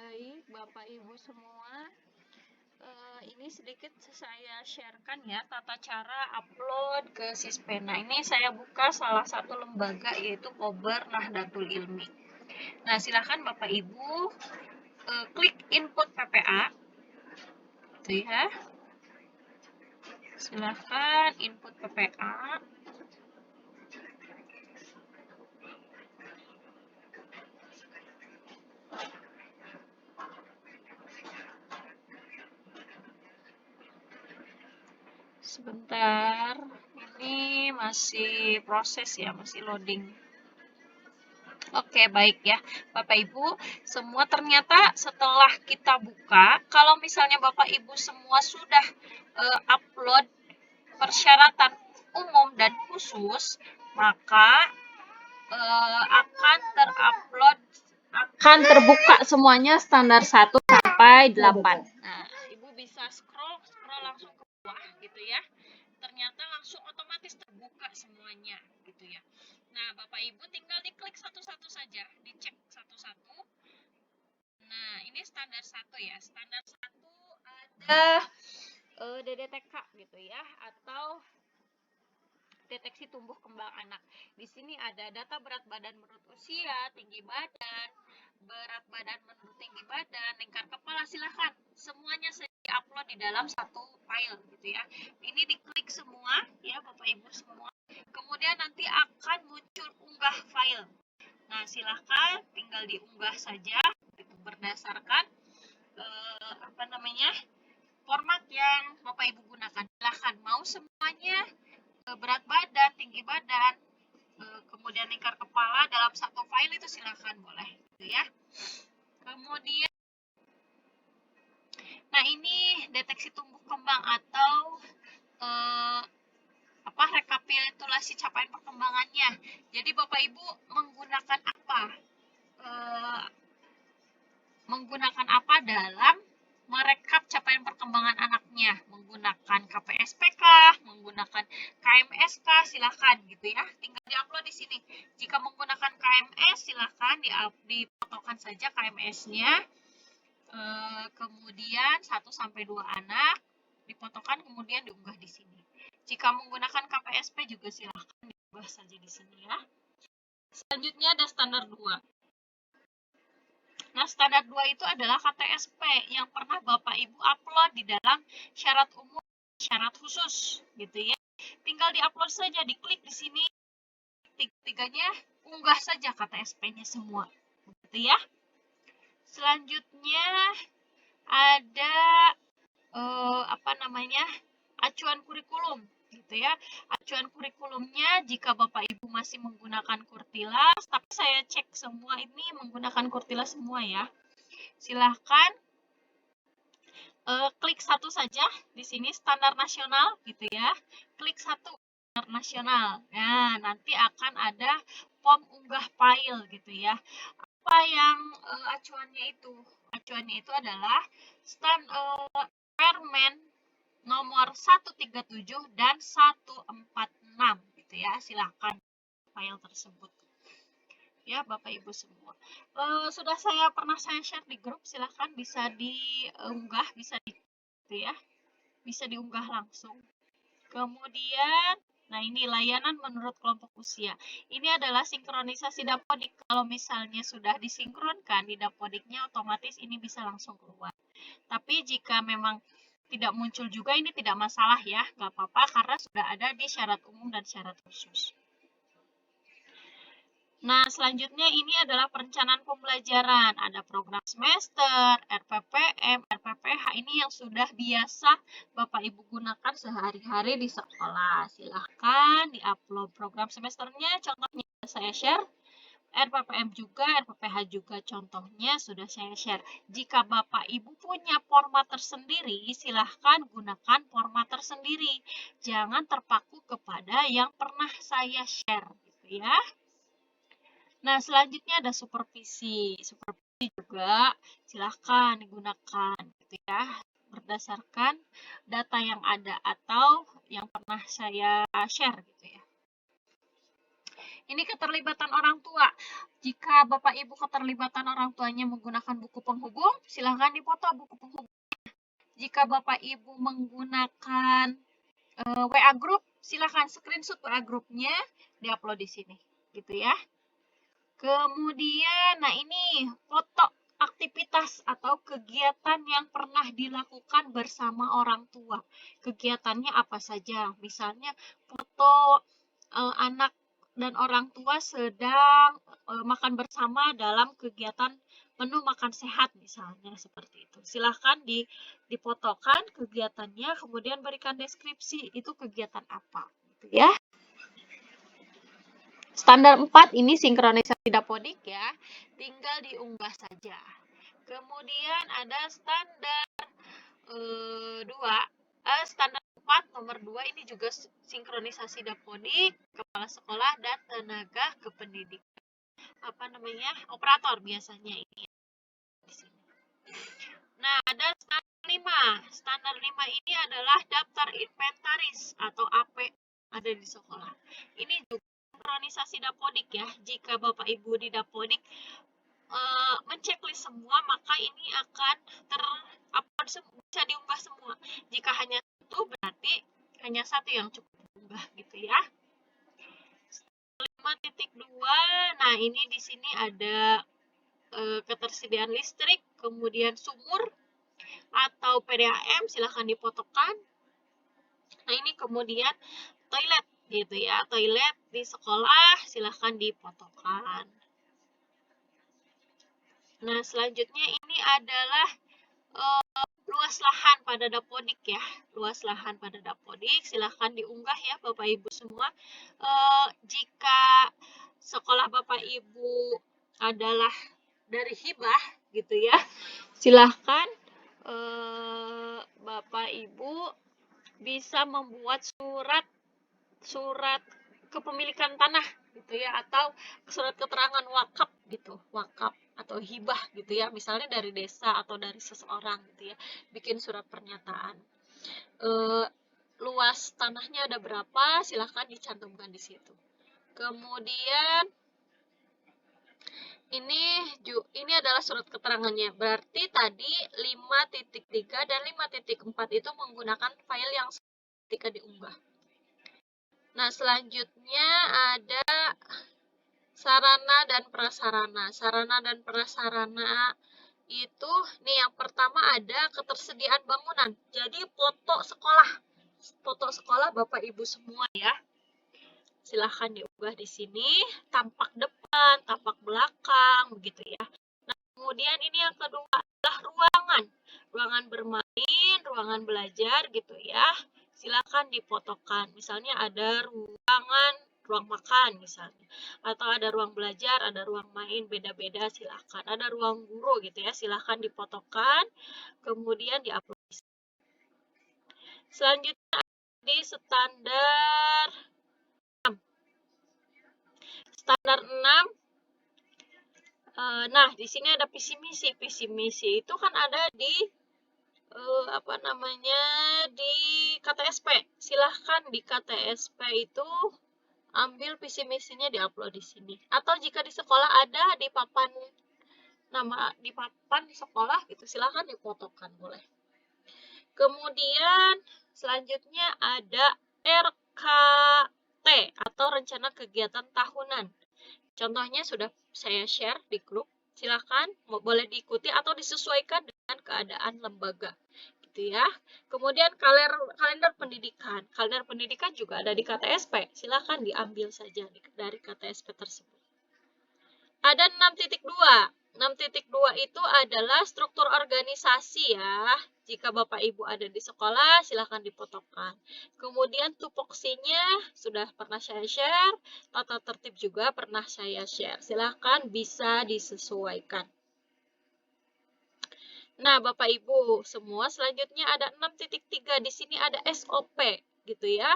Baik, Bapak Ibu semua, ini sedikit saya sharekan ya tata cara upload ke Sispena. Ini saya buka salah satu lembaga yaitu Kober Nahdlatul Ilmi. Nah, silakan Bapak Ibu klik input PPA, gitu ya. Silakan input PPA. Sebentar, ini masih proses ya, masih loading. Oke, baik ya, Bapak Ibu. Semua ternyata setelah kita buka, kalau misalnya Bapak Ibu semua sudah upload persyaratan umum dan khusus, maka akan terbuka semuanya standar 1 sampai 8. Nah, Ibu bisa scroll langsung ke bawah gitu ya. Ternyata langsung otomatis terbuka semuanya gitu ya. Nah, Bapak Ibu tinggal diklik satu-satu saja, dicek satu-satu. Nah, ini standar 1 ya. Standar 1 ada DDTK gitu ya, atau deteksi tumbuh kembang anak. Di sini ada data berat badan menurut usia, tinggi badan, berat badan menurut tinggi badan, lingkar kepala, silahkan. Semuanya saya upload di dalam satu file gitu ya. Ini diklik semua ya Bapak Ibu semua. Kemudian nanti akan muncul unggah file. Nah, silahkan tinggal diunggah saja gitu, berdasarkan format yang Bapak Ibu gunakan. Silahkan mau semuanya berat badan, tinggi badan, kemudian lingkar kepala dalam satu file itu silahkan boleh gitu ya. Kemudian nah ini deteksi tumbuh kembang atau rekapitulasi capaian perkembangannya. Jadi Bapak Ibu menggunakan apa? Menggunakan apa dalam merekap capaian perkembangan anaknya? Menggunakan KPSP kah? Menggunakan KMS kah? Silahkan gitu ya. Tinggal diupload di sini. Jika menggunakan KMS, silahkan difotokan saja KMS-nya. Kemudian 1-2 anak difotokan kemudian diunggah di sini. Jika menggunakan KPSP juga silahkan diunggah saja di sini ya. Selanjutnya ada standar 2. Nah, standar 2 itu adalah KTSP yang pernah Bapak Ibu upload di dalam syarat umum, syarat khusus, gitu ya. Tinggal diupload saja, diklik di sini, tiganya unggah saja KTSP-nya semua, gitu ya. Selanjutnya ada acuan kurikulum, gitu ya. Acuan kurikulumnya jika Bapak Ibu masih menggunakan Kurtilas, tapi saya cek semua ini menggunakan Kurtilas semua ya. Silahkan klik satu saja di sini standar nasional gitu ya. Klik satu standar nasional. Nah, nanti akan ada form unggah file gitu ya. Apa yang acuannya itu? Acuannya itu adalah Permen nomor 137 dan 146 gitu ya. Silahkan file tersebut. Ya, Bapak Ibu semua. Sudah pernah saya share di grup, silahkan bisa diunggah, bisa diunggah langsung. Kemudian, nah ini layanan menurut kelompok usia. Ini adalah sinkronisasi Dapodik. Kalau misalnya sudah disinkronkan di Dapodiknya, otomatis ini bisa langsung keluar. Tapi jika memang tidak muncul juga, ini tidak masalah ya, nggak apa-apa karena sudah ada di syarat umum dan syarat khusus. Nah, selanjutnya ini adalah perencanaan pembelajaran. Ada program semester, RPPM, RPPH. Ini yang sudah biasa Bapak Ibu gunakan sehari-hari di sekolah. Silahkan di-upload program semesternya. Contohnya saya share. RPPM juga, RPPH juga contohnya sudah saya share. Jika Bapak Ibu punya format tersendiri, silahkan gunakan format tersendiri. Jangan terpaku kepada yang pernah saya share, gitu ya. Nah, selanjutnya ada supervisi. Supervisi juga silahkan digunakan gitu ya, berdasarkan data yang ada atau yang pernah saya share gitu ya. Ini keterlibatan orang tua. Jika Bapak Ibu keterlibatan orang tuanya menggunakan buku penghubung, silahkan dipoto buku penghubung. Jika Bapak Ibu menggunakan WA group, silahkan screenshot WA grupnya, diupload di sini, gitu ya. Kemudian, nah ini foto aktivitas atau kegiatan yang pernah dilakukan bersama orang tua. Kegiatannya apa saja? Misalnya foto anak dan orang tua sedang makan bersama dalam kegiatan menu makan sehat misalnya seperti itu. Silahkan difotokan kegiatannya, kemudian berikan deskripsi itu kegiatan apa, gitu ya. Standar 4 ini sinkronisasi dapodik ya, tinggal diunggah saja. Kemudian ada standar 2, standar 4 nomor 2 ini juga sinkronisasi dapodik, kepala sekolah dan tenaga kependidikan. Apa namanya? Operator biasanya ini. Nah, ada standar 5. Standar 5 ini adalah daftar inventaris atau AP ada di sekolah. Ini juga sinkronisasi dapodik ya. Jika Bapak Ibu di dapodik menceklis semua, maka ini akan terupload, bisa diunggah semua. Jika hanya satu, berarti hanya satu yang cukup diunggah gitu ya. 5.2, nah ini di sini ada ketersediaan listrik, kemudian sumur atau PDAM, silahkan difotokan. Nah ini kemudian toilet gitu ya, toilet di sekolah silahkan difotokan. Nah selanjutnya ini adalah luas lahan pada dapodik ya, luas lahan pada dapodik silahkan diunggah ya Bapak Ibu semua. Jika sekolah Bapak Ibu adalah dari hibah gitu ya, silahkan Bapak Ibu bisa membuat surat kepemilikan tanah gitu ya, atau surat keterangan wakaf gitu, wakaf atau hibah gitu ya, misalnya dari desa atau dari seseorang gitu ya, bikin surat pernyataan. Luas tanahnya ada berapa, silahkan dicantumkan di situ. Kemudian ini adalah surat keterangannya. Berarti tadi 5.3 dan 5.4 itu menggunakan file yang ketika diunggah. Nah, selanjutnya ada sarana dan prasarana. Sarana dan prasarana itu nih yang pertama ada ketersediaan bangunan. Jadi foto sekolah Bapak Ibu semua ya. Silahkan diunggah di sini, tampak depan, tampak belakang, begitu ya. Nah, kemudian ini yang kedua adalah ruangan bermain, ruangan belajar, gitu ya. Silahkan difotokan. Misalnya ada ruang makan misalnya, atau ada ruang belajar, ada ruang main, beda-beda silahkan. Ada ruang guru gitu ya, silahkan difotokan, kemudian diupload. Selanjutnya di standar 6. Nah, di sini ada visi misi. Visi misi itu kan ada di di KTSP. Silahkan di KTSP itu ambil visi misinya, diupload di sini. Atau jika di sekolah ada di papan sekolah gitu, silahkan difotokan boleh. Kemudian selanjutnya ada RKT atau rencana kegiatan tahunan. Contohnya sudah saya share di grup, silakan boleh diikuti atau disesuaikan dengan keadaan lembaga gitu ya. Kemudian kalender pendidikan. Kalender pendidikan juga ada di KTSP. Silakan diambil saja dari KTSP tersebut. Ada 6.2. 6.2 itu adalah struktur organisasi ya. Jika Bapak Ibu ada di sekolah, silahkan difotokan. Kemudian tupoksinya sudah pernah saya share, tata tertib juga pernah saya share. Silahkan bisa disesuaikan. Nah, Bapak Ibu semua, selanjutnya ada 6.3. Di sini ada SOP gitu ya.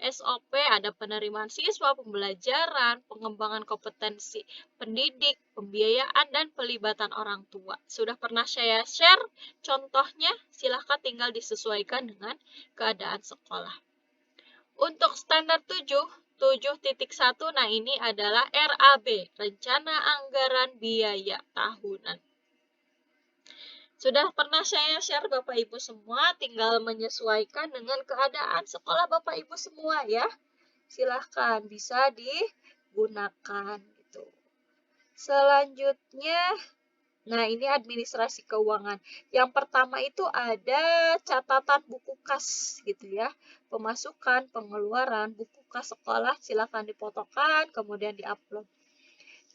SOP ada penerimaan siswa, pembelajaran, pengembangan kompetensi pendidik, pembiayaan, dan pelibatan orang tua. Sudah pernah saya share contohnya, silahkan tinggal disesuaikan dengan keadaan sekolah. Untuk standar 7, 7.1, nah ini adalah RAB, Rencana Anggaran Biaya Tahunan. Sudah pernah saya share Bapak Ibu semua, tinggal menyesuaikan dengan keadaan sekolah Bapak Ibu semua ya. Silahkan bisa digunakan gitu. Selanjutnya, nah ini administrasi keuangan. Yang pertama itu ada catatan buku kas gitu ya. Pemasukan, pengeluaran, buku kas sekolah silahkan dipotokkan, kemudian diupload.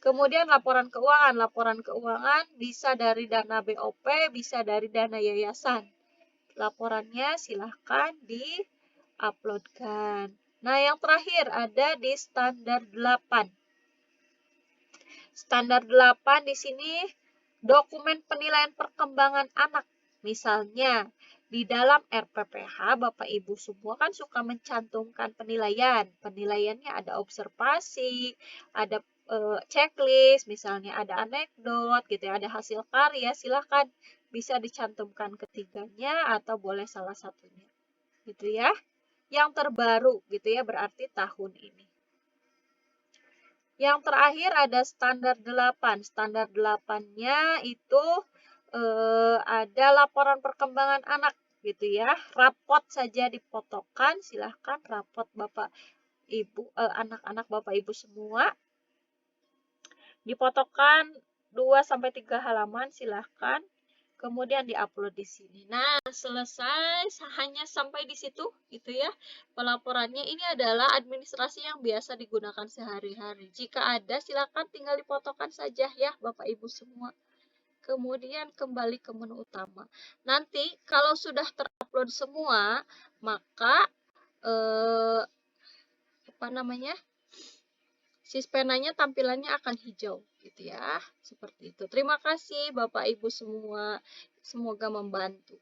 Kemudian laporan keuangan. Laporan keuangan bisa dari dana BOP, bisa dari dana yayasan. Laporannya silahkan di-uploadkan. Nah, yang terakhir ada di standar 8. Standar 8 di sini dokumen penilaian perkembangan anak. Misalnya, di dalam RPPH, Bapak Ibu semua kan suka mencantumkan penilaian. Penilaiannya ada observasi, ada checklist, misalnya ada anekdot gitu ya, ada hasil karya, silahkan bisa dicantumkan ketiganya atau boleh salah satunya gitu ya. Yang terbaru gitu ya, berarti tahun ini. Yang terakhir ada standar 8. Standar 8-nya itu ada laporan perkembangan anak gitu ya. Rapot saja dipotokkan, silahkan rapot Bapak Ibu, anak-anak Bapak Ibu semua. Dipotokkan 2-3 halaman, silahkan. Kemudian diupload di sini. Nah, selesai hanya sampai di situ gitu ya. Pelaporannya ini adalah administrasi yang biasa digunakan sehari-hari. Jika ada, silakan tinggal dipotokkan saja ya Bapak Ibu semua. Kemudian kembali ke menu utama. Nanti kalau sudah terupload semua, maka Sispenanya tampilannya akan hijau gitu ya. Seperti itu. Terima kasih Bapak Ibu semua. Semoga membantu.